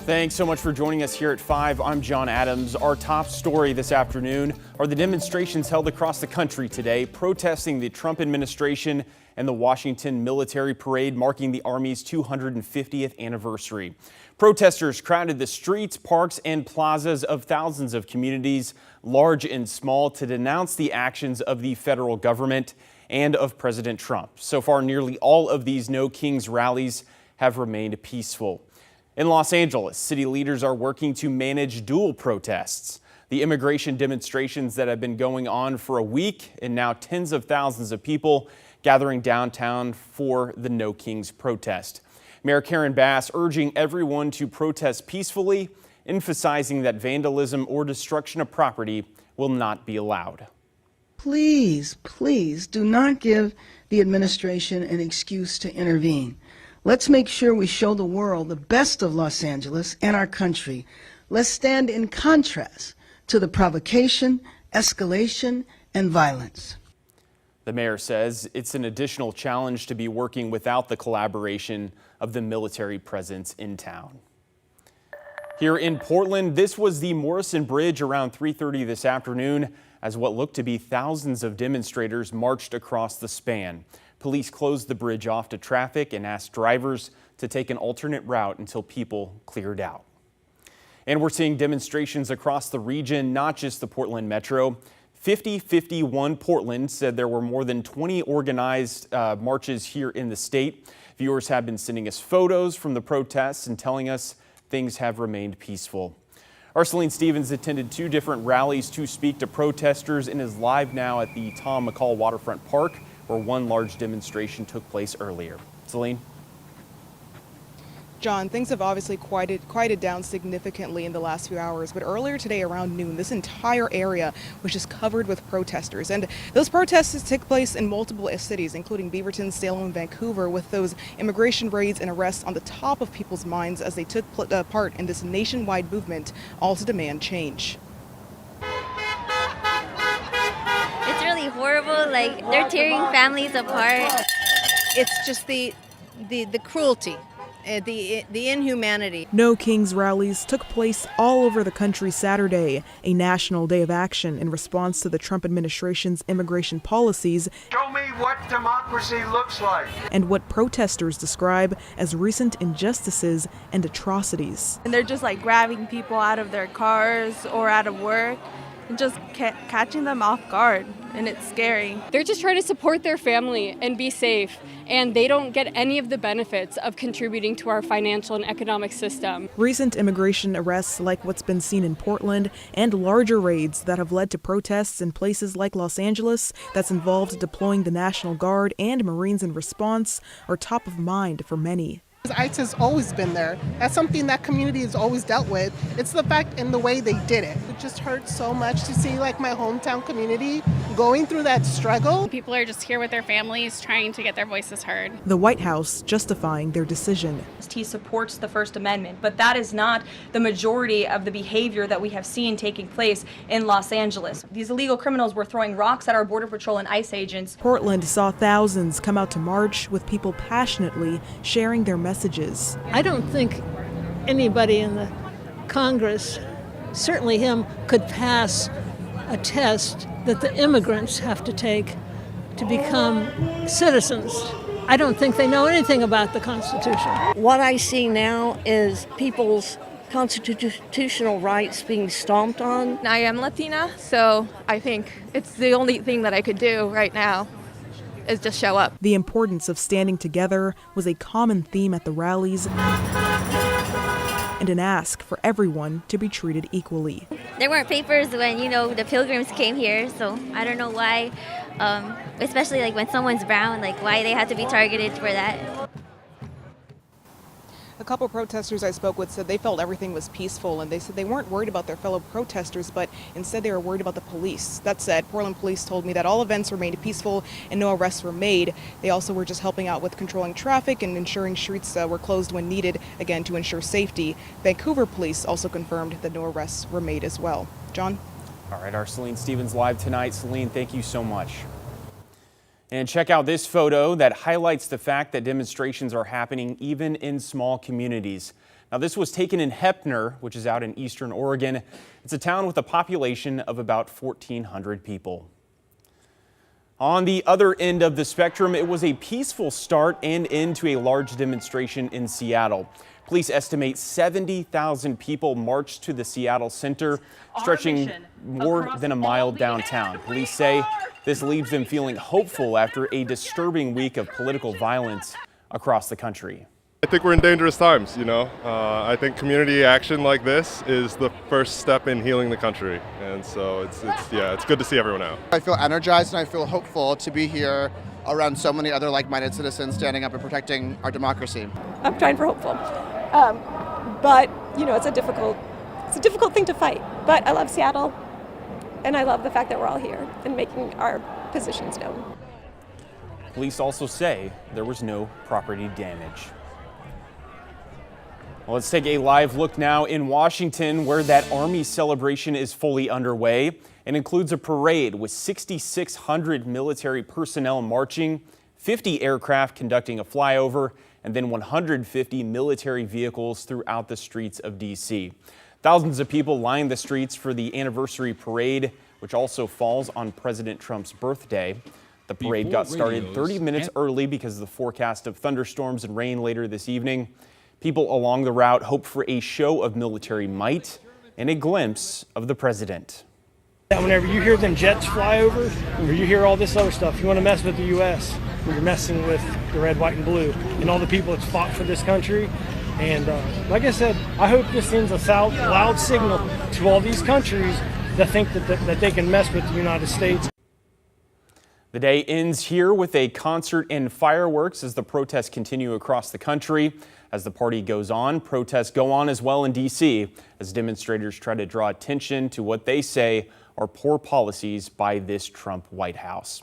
Thanks so much for joining us here at 5. I'm John Adams. Our top story this afternoon are the demonstrations held across the country today protesting the Trump administration and the Washington military parade marking the Army's 250th anniversary. Protesters crowded the streets, parks, and plazas of thousands of communities, large and small, to denounce the actions of the federal government and of President Trump. So far, nearly all of these No Kings rallies have remained peaceful. In Los Angeles, city leaders are working to manage dual protests. The immigration demonstrations that have been going on for a week, and now tens of thousands of people gathering downtown for the No Kings protest. Mayor Karen Bass urging everyone to protest peacefully, emphasizing that vandalism or destruction of property will not be allowed. Please, please do not give the administration an excuse to intervene. Let's make sure we show the world the best of Los Angeles and our country. Let's stand in contrast to the provocation, escalation, and violence. The mayor says it's an additional challenge to be working without the collaboration of the military presence in town. Here in Portland, this was the Morrison Bridge around 3:30 this afternoon as what looked to be thousands of demonstrators marched across the span. Police closed the bridge off to traffic and asked drivers to take an alternate route until people cleared out. And we're seeing demonstrations across the region, not just the Portland Metro. 5051 Portland said there were more than 20 organized marches here in the state. Viewers have been sending us photos from the protests and telling us things have remained peaceful. Arceline Stevens attended 2 different rallies to speak to protesters and is live now at the Tom McCall Waterfront Park, where one large demonstration took place earlier. Celine? John, things have obviously quieted down significantly in the last few hours, but earlier today around noon, this entire area was just covered with protesters. And those protests took place in multiple cities, including Beaverton, Salem, and Vancouver, with those immigration raids and arrests on the top of people's minds as they took part in this nationwide movement, all to demand change. It's really horrible, like they're tearing families apart. It's just the cruelty. The inhumanity. No Kings rallies took place all over the country Saturday, a national day of action in response to the Trump administration's immigration policies. Show me what democracy looks like. And what protesters describe as recent injustices and atrocities. And they're just like grabbing people out of their cars or out of work and just catching them off guard. And it's scary. They're just trying to support their family and be safe, and they don't get any of the benefits of contributing to our financial and economic system. Recent immigration arrests like what's been seen in Portland and larger raids that have led to protests in places like Los Angeles that's involved deploying the National Guard and Marines in response are top of mind for many. ICE has always been there. That's something that community has always dealt with. It's the fact in the way they did it. just hurts so much to see like my hometown community going through that struggle. People are just here with their families trying to get their voices heard. The White House justifying their decision. He supports the First Amendment, but that is not the majority of the behavior that we have seen taking place in Los Angeles. These illegal criminals were throwing rocks at our Border Patrol and ICE agents. Portland saw thousands come out to march with people passionately sharing their messages. I don't think anybody in the Congress, certainly him, could pass a test that the immigrants have to take to become citizens. I don't think they know anything about the Constitution. What I see now is people's constitutional rights being stomped on. I am Latina, so I think it's the only thing that I could do right now is just show up. The importance of standing together was a common theme at the rallies and an ask for everyone to be treated equally. There weren't papers when, the pilgrims came here, so I don't know why, especially like when someone's brown, like why they had to be targeted for that. A couple protesters I spoke with said they felt everything was peaceful, and they said they weren't worried about their fellow protesters, but instead they were worried about the police. That said, Portland police told me that all events remained peaceful and no arrests were made. They also were just helping out with controlling traffic and ensuring streets were closed when needed, again, to ensure safety. Vancouver police also confirmed that no arrests were made as well. John? All right, our Celine Stevens live tonight. Celine, thank you so much. And check out this photo that highlights the fact that demonstrations are happening even in small communities. Now, this was taken in Heppner, which is out in eastern Oregon. It's a town with a population of about 1,400 people. On the other end of the spectrum, it was a peaceful start and end to a large demonstration in Seattle. Police estimate 70,000 people marched to the Seattle Center, stretching more than a mile downtown. Police say this leaves them feeling hopeful after a disturbing week of political violence across the country. I think we're in dangerous times, I think community action like this is the first step in healing the country. And so it's good to see everyone out. I feel energized and I feel hopeful to be here around so many other like-minded citizens standing up and protecting our democracy. I'm trying for hopeful. But, it's a difficult thing to fight. But I love Seattle, and I love the fact that we're all here and making our positions known. Police also say there was no property damage. Well, let's take a live look now in Washington, where that Army celebration is fully underway and includes a parade with 6,600 military personnel marching, 50 aircraft conducting a flyover, and then 150 military vehicles throughout the streets of D.C. Thousands of people line the streets for the anniversary parade, which also falls on President Trump's birthday. The parade got started 30 minutes early because of the forecast of thunderstorms and rain later this evening. People along the route hope for a show of military might and a glimpse of the president. Whenever you hear them jets fly over, or you hear all this other stuff, you want to mess with the U.S., you're messing with the red, white, and blue, and all the people that's fought for this country. And like I said, I hope this sends a loud signal to all these countries that think that they can mess with the United States. The day ends here with a concert and fireworks as the protests continue across the country. As the party goes on, protests go on as well in D.C. as demonstrators try to draw attention to what they say are poor policies by this Trump White House.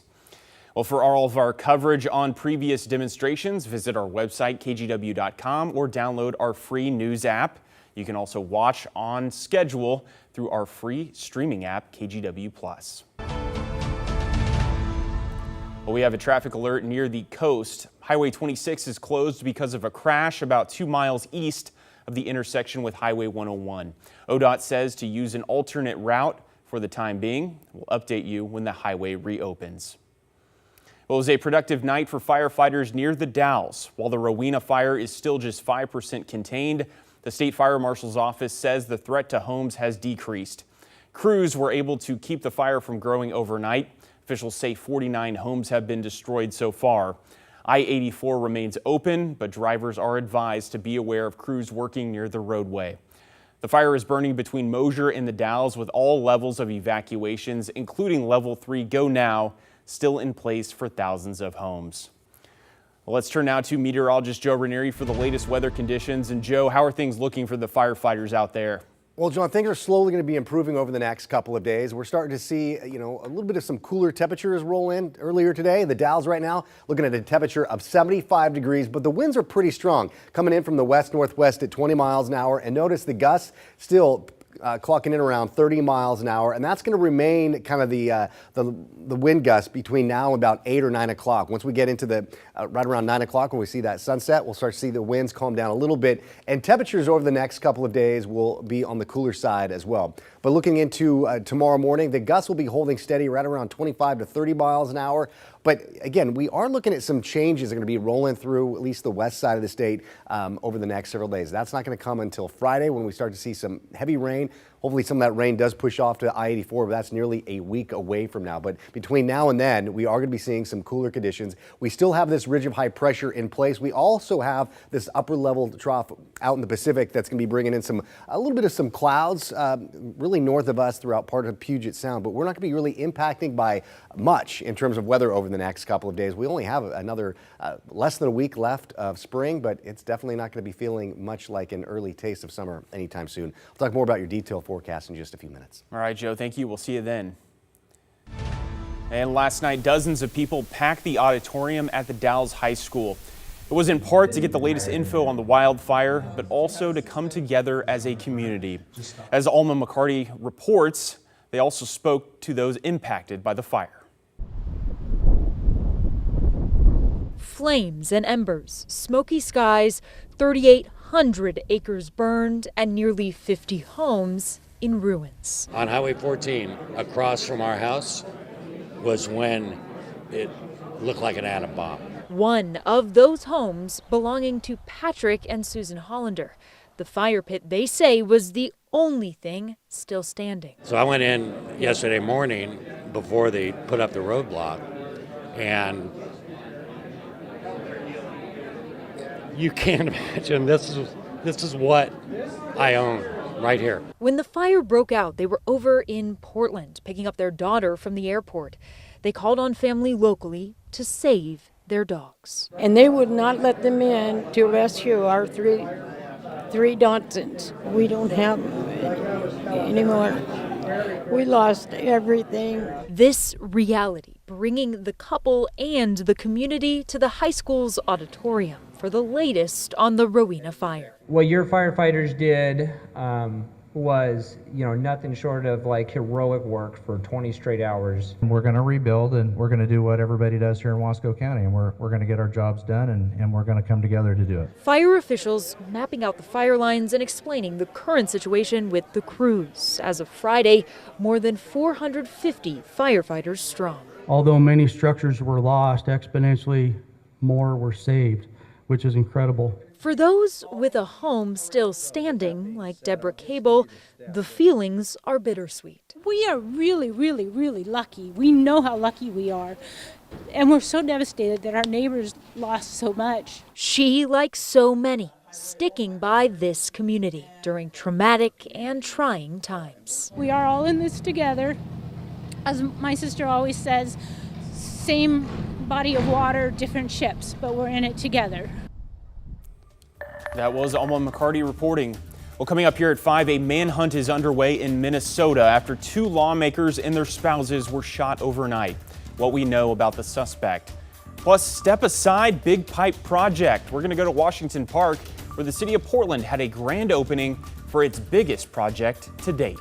Well, for all of our coverage on previous demonstrations, visit our website, kgw.com, or download our free news app. You can also watch on schedule through our free streaming app, KGW+. Well, we have a traffic alert near the coast. Highway 26 is closed because of a crash about 2 miles east of the intersection with Highway 101. ODOT says to use an alternate route for the time being. We'll update you when the highway reopens. Well, it was a productive night for firefighters near the Dalles. While the Rowena fire is still just 5% contained, the state fire marshal's office says the threat to homes has decreased. Crews were able to keep the fire from growing overnight. Officials say 49 homes have been destroyed so far. I-84 remains open, but drivers are advised to be aware of crews working near the roadway. The fire is burning between Mosier and the Dalles with all levels of evacuations, including level 3 go now, still in place for thousands of homes. Well, let's turn now to meteorologist Joe Ranieri for the latest weather conditions. And Joe, how are things looking for the firefighters out there? Well, John, things are slowly going to be improving over the next couple of days. We're starting to see, a little bit of some cooler temperatures roll in earlier today. The Dalles right now looking at a temperature of 75 degrees, but the winds are pretty strong, coming in from the west-northwest at 20 miles an hour. And notice the gusts still clocking in around 30 miles an hour, and that's going to remain kind of the wind gust between now and about 8 or 9 o'clock. Once we get into the right around 9 o'clock, when we see that sunset, we'll start to see the winds calm down a little bit, and temperatures over the next couple of days will be on the cooler side as well. But looking into tomorrow morning, the gusts will be holding steady right around 25 to 30 miles an hour. But again, we are looking at some changes that are going to be rolling through at least the west side of the state over the next several days. That's not going to come until Friday when we start to see some heavy rain. Hopefully some of that rain does push off to I-84, but that's nearly a week away from now. But between now and then, we are going to be seeing some cooler conditions. We still have this ridge of high pressure in place. We also have this upper level trough out in the Pacific that's going to be bringing in a little bit of some clouds really north of us throughout part of Puget Sound. But we're not going to be really impacting by much in terms of weather over the next couple of days. We only have another less than a week left of spring, but it's definitely not going to be feeling much like an early taste of summer anytime soon. We'll talk more about your detailed forecast in just a few minutes. All right, Joe, thank you. We'll see you then. And last night, dozens of people packed the auditorium at the Dalles High School. It was in part to get the latest info on the wildfire, but also to come together as a community. As Alma McCarty reports, they also spoke to those impacted by the fire. Flames and embers, smoky skies, 3,800 acres burned, and nearly 50 homes in ruins. On Highway 14, across from our house, was when it looked like an atom bomb. One of those homes belonging to Patrick and Susan Hollander. The fire pit, they say, was the only thing still standing. So I went in yesterday morning before they put up the roadblock, and you can't imagine this is what I own right here. When the fire broke out, they were over in Portland picking up their daughter from the airport. They called on family locally to save their dogs. And they would not let them in to rescue our three Dachshunds. We don't have them anymore. We lost everything. This reality bringing the couple and the community to the high school's auditorium for the latest on the Rowena fire. What your firefighters did was, nothing short of like heroic work for 20 straight hours. We're going to rebuild, and we're going to do what everybody does here in Wasco County, and we're going to get our jobs done, and we're going to come together to do it. Fire officials mapping out the fire lines and explaining the current situation with the crews. As of Friday, more than 450 firefighters strong. Although many structures were lost, exponentially more were saved, which is incredible. For those with a home still standing, like Deborah Cable, the feelings are bittersweet. We are really, really, really lucky. We know how lucky we are. And we're so devastated that our neighbors lost so much. She, like so many, sticking by this community during traumatic and trying times. We are all in this together. As my sister always says, same body of water, different ships, but we're in it together. That was Alma McCarty reporting. Well, coming up here at 5, a manhunt is underway in Minnesota after 2 lawmakers and their spouses were shot overnight. What we know about the suspect. Plus, step aside big pipe project. We're going to go to Washington Park, where the city of Portland had a grand opening for its biggest project to date.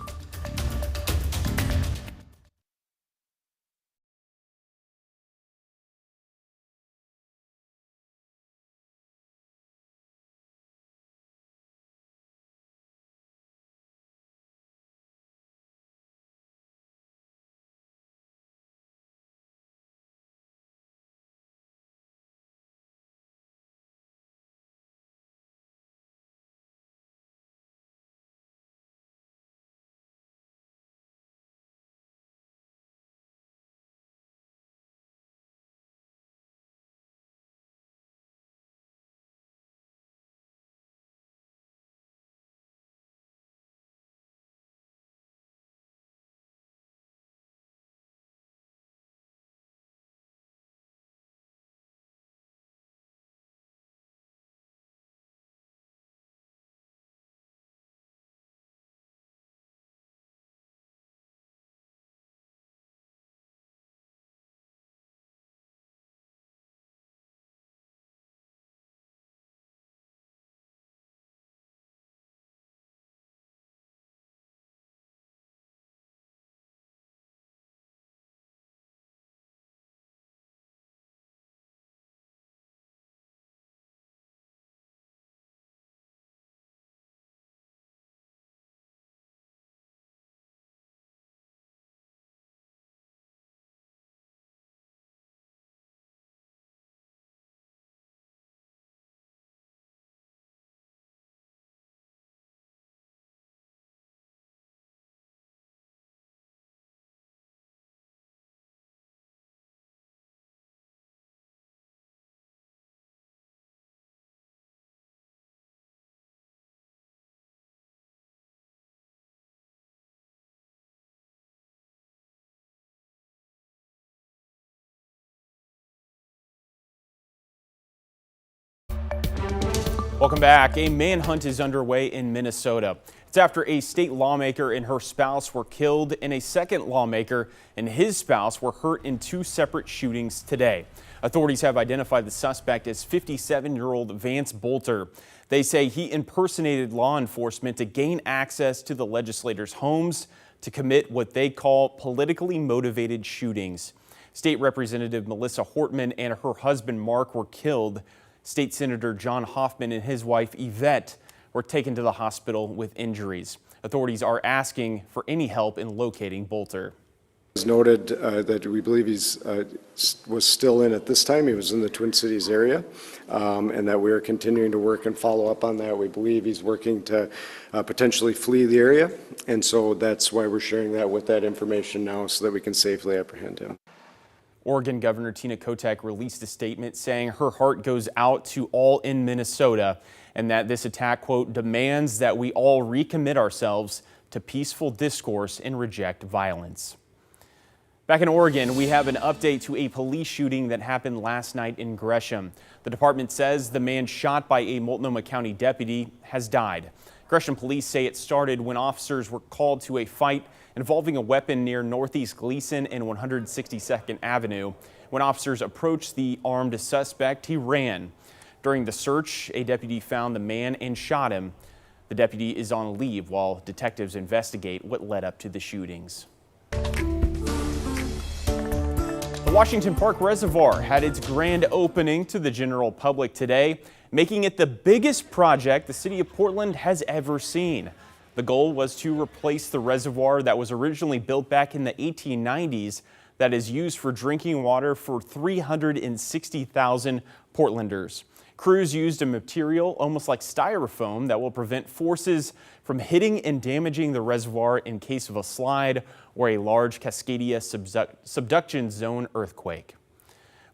Welcome back. A manhunt is underway in Minnesota. It's after a state lawmaker and her spouse were killed, and a second lawmaker and his spouse were hurt in two separate shootings today. Authorities have identified the suspect as 57-year-old Vance Bolter. They say he impersonated law enforcement to gain access to the legislators' homes to commit what they call politically motivated shootings. State Representative Melissa Hortman and her husband Mark were killed. State Senator John Hoffman and his wife Yvette were taken to the hospital with injuries. Authorities are asking for any help in locating Bolter. It was noted that we believe he's was still in at this time. He was in the Twin Cities area, and that we are continuing to work and follow up on that. We believe he's working to potentially flee the area, and so that's why we're sharing that with that information now so that we can safely apprehend him. Oregon Governor Tina Kotek released a statement saying her heart goes out to all in Minnesota and that this attack, quote, demands that we all recommit ourselves to peaceful discourse and reject violence. Back in Oregon, we have an update to a police shooting that happened last night in Gresham. The department says the man shot by a Multnomah County deputy has died. Gresham police say it started when officers were called to a fight involving a weapon near Northeast Gleason and 162nd Avenue. When officers approached the armed suspect, he ran. During the search, a deputy found the man and shot him. The deputy is on leave while detectives investigate what led up to the shootings. The Washington Park Reservoir had its grand opening to the general public today, making it the biggest project the city of Portland has ever seen. The goal was to replace the reservoir that was originally built back in the 1890s that is used for drinking water for 360,000 Portlanders. Crews used a material almost like styrofoam that will prevent forces from hitting and damaging the reservoir in case of a slide or a large Cascadia subduction zone earthquake.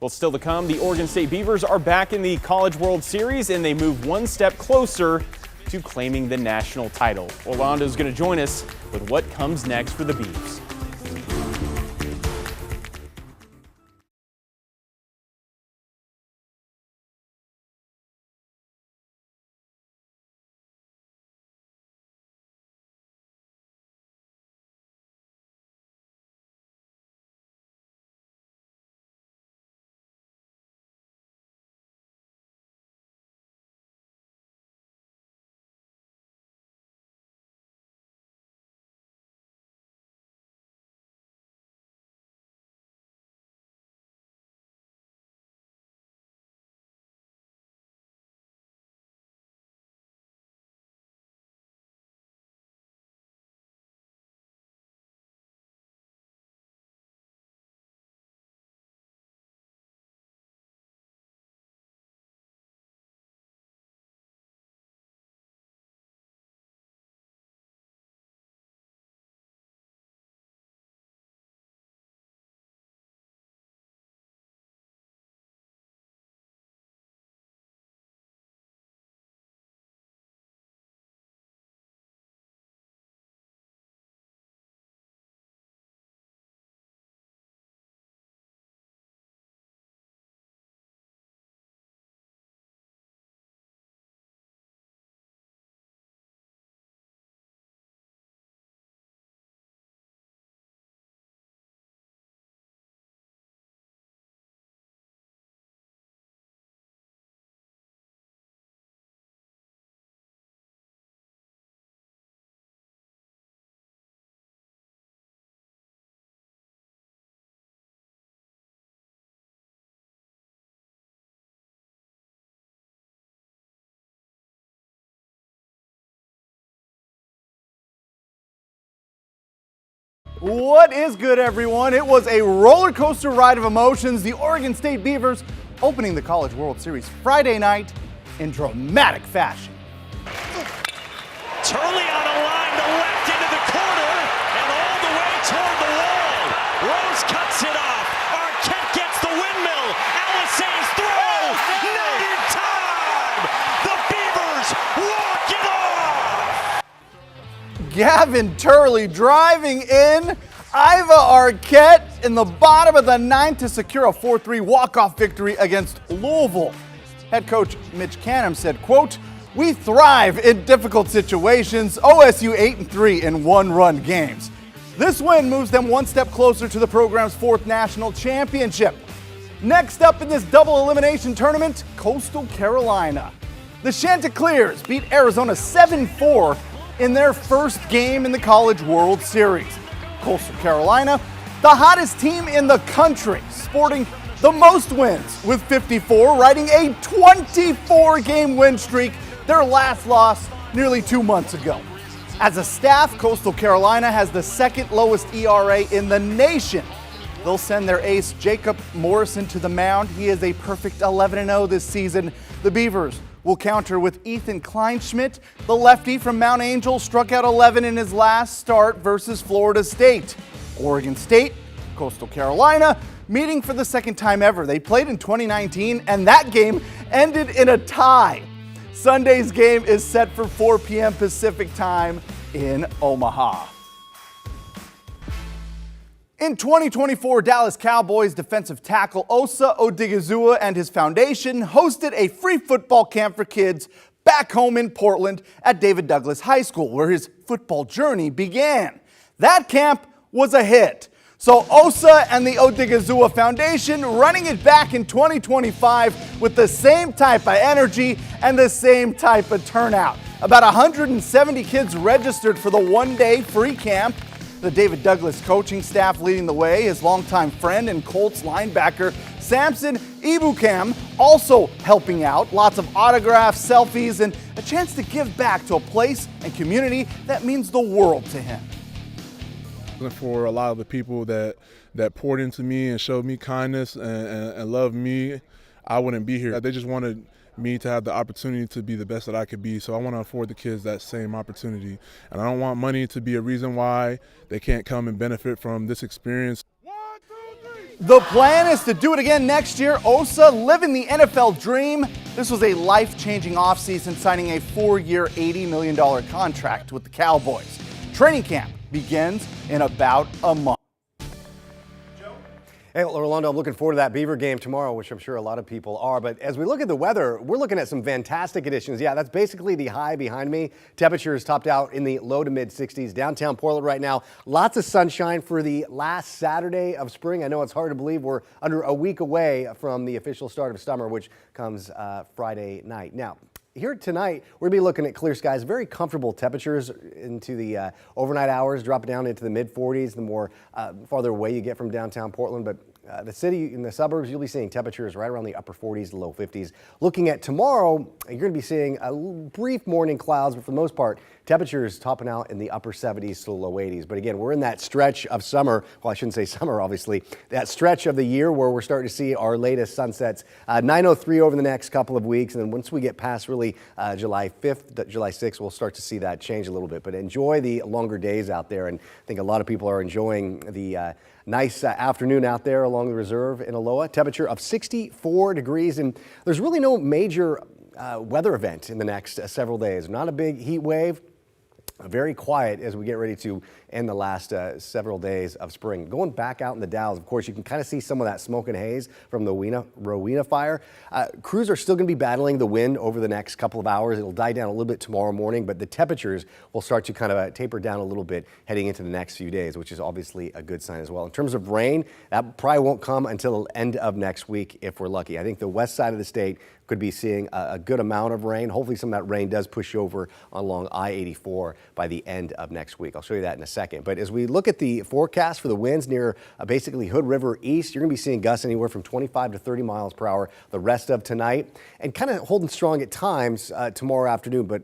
Well, still to come, the Oregon State Beavers are back in the College World Series and they move one step closer to claiming the national title. Orlando is going to join us with what comes next for the Beavs. What is good, everyone? It was a roller coaster ride of emotions. The Oregon State Beavers opening the College World Series Friday night in dramatic fashion. Turley on a line to left into the corner and all the way toward the wall. Rose cuts it off. Arquette gets the windmill. Alisay's throw. Not in time. The Beavers walk it off. Gavin Turley driving in. Iva Arquette in the bottom of the ninth to secure a 4-3 walk-off victory against Louisville. Head coach Mitch Canham said, quote, We thrive in difficult situations. OSU 8-3 in one-run games. This win moves them one step closer to the program's 4th national championship. Next up in this double elimination tournament, Coastal Carolina. The Chanticleers beat Arizona 7-4 in their first game in the College World Series. Coastal Carolina, the hottest team in the country, sporting the most wins with 54, riding a 24-game win streak, their last loss nearly 2 months ago. As a staff, Coastal Carolina has the 2nd lowest ERA in the nation. They'll send their ace Jacob Morrison to the mound. He is a perfect 11-0 this season. The Beavers will counter with Ethan Kleinschmidt. The lefty from Mount Angel struck out 11 in his last start versus Florida State. Oregon State, Coastal Carolina, meeting for the 2nd time ever. They played in 2019, and that game ended in a tie. Sunday's game is set for 4 p.m. Pacific time in Omaha. In 2024, Dallas Cowboys defensive tackle Osa Odigizua and his foundation hosted a free football camp for kids back home in Portland at David Douglas High School, where his football journey began. That camp was a hit. So Osa and the Odigizua Foundation running it back in 2025 with the same type of energy and the same type of turnout. About 170 kids registered for the one-day free camp. The David Douglas coaching staff leading the way, his longtime friend and Colts linebacker Samson Ibukam also helping out. Lots of autographs, selfies, and a chance to give back to a place and community that means the world to him. For a lot of the people that poured into me and showed me kindness and loved me, I wouldn't be here. They just wanted me to have the opportunity to be the best that I could be, so I want to afford the kids that same opportunity. And I don't want money to be a reason why they can't come and benefit from this experience. The plan is to do it again next year. Osa living the NFL dream. This was a life-changing offseason, signing a 4-year, $80 million contract with the Cowboys. Training camp begins in about a month. Hey, Orlando, I'm looking forward to that Beaver game tomorrow, which I'm sure a lot of people are. But as we look at the weather, we're looking at some fantastic additions. Yeah, that's basically the high behind me. Temperatures topped out in the low to mid 60s. Downtown Portland right now, lots of sunshine for the last Saturday of spring. I know it's hard to believe we're under a week away from the official start of summer, which comes Friday night. Now, here tonight, we're going to be looking at clear skies, very comfortable temperatures into the overnight hours, dropping down into the mid-40s the more farther away you get from downtown Portland. But the city, in the suburbs, you'll be seeing temperatures right around the upper 40s to low 50s. Looking at tomorrow, you're going to be seeing a brief morning clouds, but for the most part, temperatures topping out in the upper 70s to low 80s. But again, we're in that stretch of summer. Well, I shouldn't say summer, obviously. That stretch of the year where we're starting to see our latest sunsets. 9:03 over the next couple of weeks. And then once we get past really July 5th, July 6th, we'll start to see that change a little bit. But enjoy the longer days out there. And I think a lot of people are enjoying the nice afternoon out there along the reserve in Aloha. Temperature of 64 degrees. And there's really no major weather event in the next several days. Not a big heat wave. Very quiet as we get ready to end the last several days of spring. Going back out in the Dalles, of course, you can kind of see some of that smoke and haze from the Rowena fire. Crews are still going to be battling the wind over the next couple of hours. It'll die down a little bit tomorrow morning, but the temperatures will start to kind of taper down a little bit heading into the next few days, which is obviously a good sign as well. In terms of rain, that probably won't come until the end of next week if we're lucky. I think the west side of the state could be seeing a good amount of rain. Hopefully some of that rain does push over along I-84 by the end of next week. I'll show you that in a second. But as we look at the forecast for the winds near basically Hood River East, you're going to be seeing gusts anywhere from 25 to 30 miles per hour the rest of tonight, and kind of holding strong at times tomorrow afternoon, but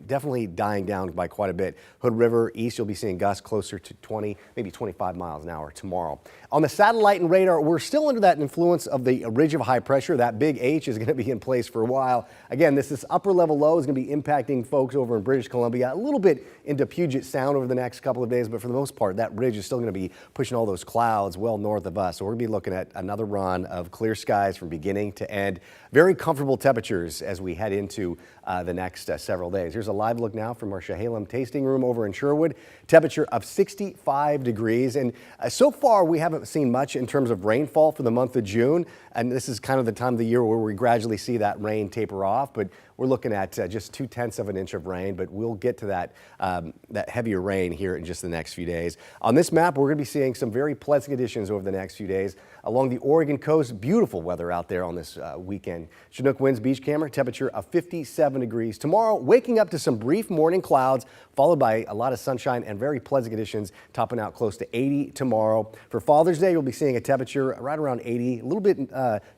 definitely dying down by quite a bit. Hood River East, you'll be seeing gusts closer to 20, maybe 25 miles an hour tomorrow. On the satellite and radar, we're still under that influence of the ridge of high pressure. That big H is going to be in place for a while. Again, this upper level low is going to be impacting folks over in British Columbia, a little bit into Puget Sound over the next couple couple of days, but for the most part, that ridge is still going to be pushing all those clouds well north of us. So we're going to be looking at another run of clear skies from beginning to end. Very comfortable temperatures as we head into the next several days. Here's a live look now from our Chehalem tasting room over in Sherwood. Temperature of 65 degrees. And so far, we haven't seen much in terms of rainfall for the month of June. And this is kind of the time of the year where we gradually see that rain taper off. But we're looking at just 0.2 of an inch of rain, but we'll get to that heavier rain here in just the next few days. On this map, we're going to be seeing some very pleasant conditions over the next few days along the Oregon coast. Beautiful weather out there on this weekend. Chinook winds beach camera, temperature of 57 degrees. Tomorrow, waking up to some brief morning clouds, followed by a lot of sunshine and very pleasant conditions, topping out close to 80 tomorrow. For Father's Day, you'll be seeing a temperature right around 80, a little bit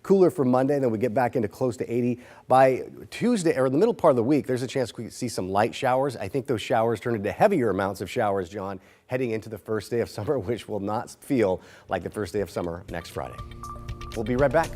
cooler for Monday, then we get back into close to 80. By Tuesday, or the middle part of the week, there's a chance we could see some light showers. I think those showers turn into heavier amounts of showers, John, heading into the first day of summer, which will not feel like the first day of summer next Friday. We'll be right back.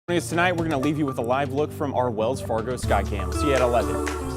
Tonight, we're going to leave you with a live look from our Wells Fargo Skycam. See you at 11.